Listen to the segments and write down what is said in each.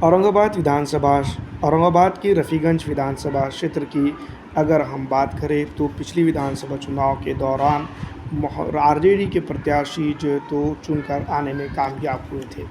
औरंगाबाद विधानसभा औरंगाबाद के रफ़ीगंज विधानसभा क्षेत्र की अगर हम बात करें तो पिछली विधानसभा चुनाव के दौरान आरजेडी के प्रत्याशी जो है तो चुनकर आने में कामयाब हुए थे,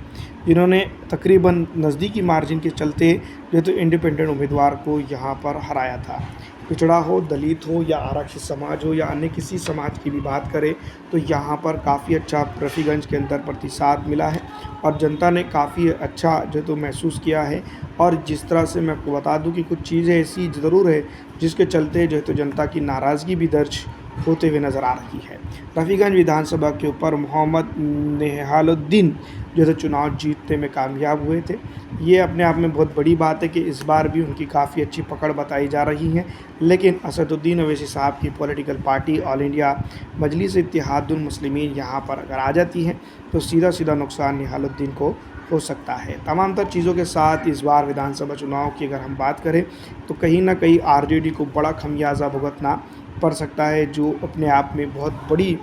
जिन्होंने तकरीबन नज़दीकी मार्जिन के चलते जो है तो इंडिपेंडेंट उम्मीदवार को यहाँ पर हराया था। पिछड़ा हो, दलित हो या आरक्षित समाज हो या अन्य किसी समाज की भी बात करें तो यहाँ पर काफ़ी अच्छा रफ़ीगंज के अंदर प्रतिसाद मिला है और जनता ने काफ़ी अच्छा जो है तो महसूस किया है। और जिस तरह से मैं आपको बता दूं कि कुछ चीज़ें ऐसी ज़रूर है जिसके चलते जो है तो जनता की नाराज़गी भी दर्ज होते हुए नज़र आ रही है। रफ़ीगंज विधानसभा के ऊपर मोहम्मद नेहालुद्दीन जो है चुनाव जीतने में कामयाब हुए थे। ये अपने आप में बहुत बड़ी बात है कि इस बार भी उनकी काफ़ी अच्छी पकड़ बताई जा रही है, लेकिन असदुद्दीन ओवैसी साहब की पॉलिटिकल पार्टी ऑल इंडिया मजलिस इत्तेहादुल मुस्लिमीन यहाँ पर अगर आ जाती है तो सीधा सीधा नुकसान नेहालुद्दीन को हो सकता है। तमाम तर चीज़ों के साथ इस बार विधानसभा चुनाव की अगर हम बात करें तो कहीं ना कहीं आरजेडी को बड़ा खमियाजा भुगतना पड़ सकता है, जो अपने आप में बहुत बड़ी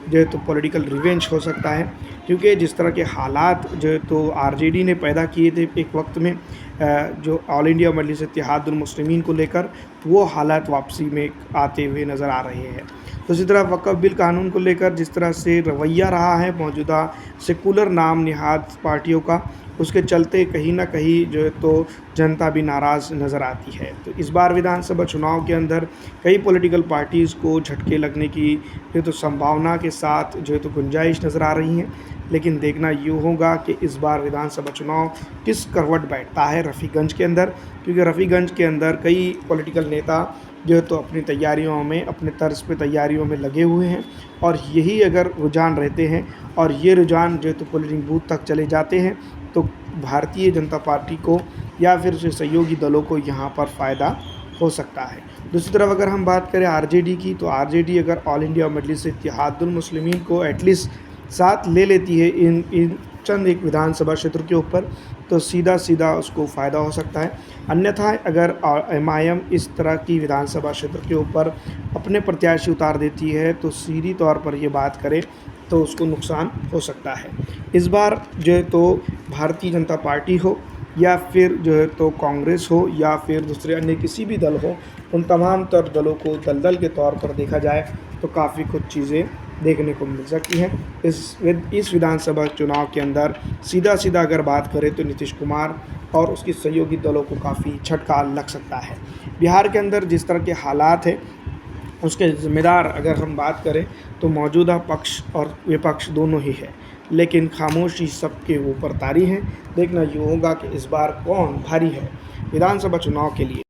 जो है तो पॉलिटिकल रिवेंज हो सकता है। क्योंकि जिस तरह के हालात जो है तो आरजेडी ने पैदा किए थे एक वक्त में जो ऑल इंडिया मजलिस इत्तेहादुल मुस्लिमीन को लेकर, वो हालात वापसी में आते हुए नज़र आ रहे हैं। तो इसी तरह वक़्फ़ बिल कानून को लेकर जिस तरह से रवैया रहा है मौजूदा सेकुलर नाम निहाद पार्टियों का, उसके चलते कहीं न कहीं जो है तो जनता भी नाराज़ नज़र आती है। तो इस बार विधानसभा चुनाव के अंदर कई पॉलिटिकल पार्टीज़ को झटके लगने की जो तो संभावना के साथ जो है तो गुंजाइश नज़र आ रही है। लेकिन देखना यूँ होगा कि इस बार विधानसभा चुनाव किस करवट बैठता है रफ़ीगंज के अंदर, क्योंकि रफ़ीगंज के अंदर कई पॉलिटिकल नेता जो है तो अपनी तैयारियों में, अपने तर्ज पे तैयारियों में लगे हुए हैं। और यही अगर रुझान रहते हैं और ये रुझान जो है तो पोलिंग बूथ तक चले जाते हैं तो भारतीय जनता पार्टी को या फिर उसके सहयोगी दलों को यहाँ पर फ़ायदा हो सकता है। दूसरी तरफ अगर हम बात करें आरजेडी की, तो आरजेडी अगर ऑल इंडिया मजलिस इत्तेहादुल मुस्लिमीन को एटलीस्ट साथ ले लेती है इन चंद एक विधानसभा क्षेत्र के ऊपर, तो सीधा सीधा उसको फ़ायदा हो सकता है। अन्यथा अगर एमआईएम इस तरह की विधानसभा क्षेत्र के ऊपर अपने प्रत्याशी उतार देती है तो सीधी तौर पर ये बात करें तो उसको नुकसान हो सकता है। इस बार जो है तो भारतीय जनता पार्टी हो या फिर जो है तो कांग्रेस हो या फिर दूसरे अन्य किसी भी दल हो, उन तमाम तर दलों को दलदल के तौर पर देखा जाए तो काफ़ी कुछ चीज़ें देखने को मिल सकती हैं। इस विधानसभा चुनाव के अंदर सीधा सीधा अगर बात करें तो नीतीश कुमार और उसके सहयोगी दलों को काफ़ी झटका लग सकता है। बिहार के अंदर जिस तरह के हालात हैं उसके ज़िम्मेदार अगर हम बात करें तो मौजूदा पक्ष और विपक्ष दोनों ही है, लेकिन खामोशी सबके ऊपर तारी है। देखना यूँ होगा कि इस बार कौन भारी है विधानसभा चुनाव के लिए।